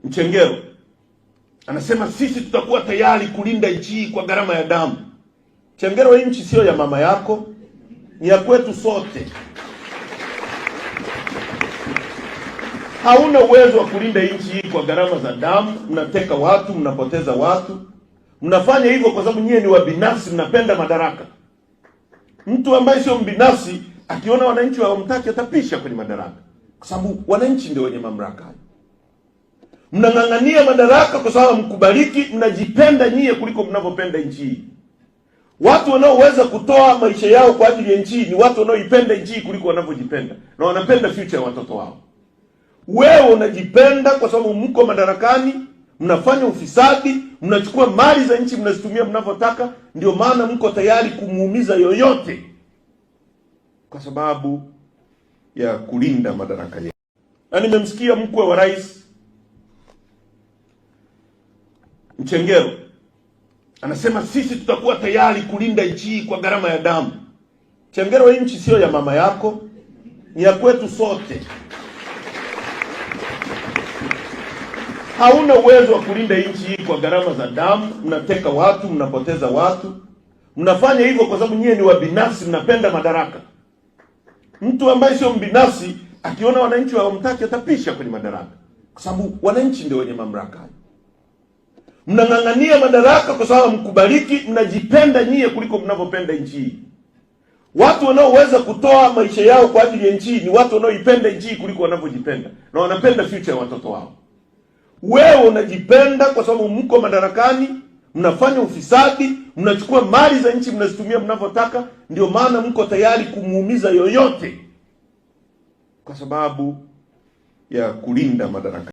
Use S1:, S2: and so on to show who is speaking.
S1: Mchengero anasema sisi tutakuwa tayari kulinda nchi hii kwa gharama ya damu. Mchengero, hii nchi sio ya mama yako, ni ya kwetu sote. Hauna uwezo wa kulinda nchi hii kwa gharama za damu. Mnateka watu, mnapoteza watu. Mnafanya hivyo kwa sababu nyie ni wabinafsi, mnapenda madaraka. Mtu ambaye sio mbinafsi akiona wananchi hawamtaki atapisha kwenye madaraka, kwa sababu wananchi ndio wenye mamlaka. Mnang'ang'ania madaraka kwa sababu mkubaliki, mnajipenda nyie kuliko mnavyopenda nchi hii. Watu wanaoweza kutoa maisha yao kwa ajili ya nchi ni watu wanaoipenda nchi hii kuliko wanavyojipenda, na wanapenda future ya watoto wao. Wewe unajipenda kwa sababu mko madarakani, mnafanya ufisadi, mnachukua mali za nchi mnazitumia mnavyotaka, ndio maana mko tayari kumuumiza yoyote kwa sababu ya kulinda madaraka yenu. Na nimemsikia mkwe wa rais Mchengero anasema sisi tutakuwa tayari kulinda nchi hii kwa gharama ya damu. Mchengero, hii nchi sio ya mama yako, ni ya kwetu sote. Hauna uwezo wa kulinda nchi hii kwa gharama za damu. Mnateka watu, mnapoteza watu. Mnafanya hivyo kwa sababu nyie ni wabinafsi, mnapenda madaraka. Mtu ambaye sio mbinafsi akiona wananchi hawamtaki atapisha kwenye madaraka, kwa sababu wananchi ndio wenye mamlaka. Mnang'ang'ania madaraka kwa sababu mkubaliki, mnajipenda nyie kuliko mnavyopenda nchi hii. Watu wanaoweza kutoa maisha yao kwa ajili ya nchi ni watu wanaoipenda nchi kuliko wanavyojipenda, na wanapenda future ya watoto wao. Wewe unajipenda kwa sababu mko madarakani, mnafanya ufisadi, mnachukua mali za nchi mnazitumia mnavyotaka, ndio maana mko tayari kumuumiza yoyote kwa sababu ya kulinda madaraka.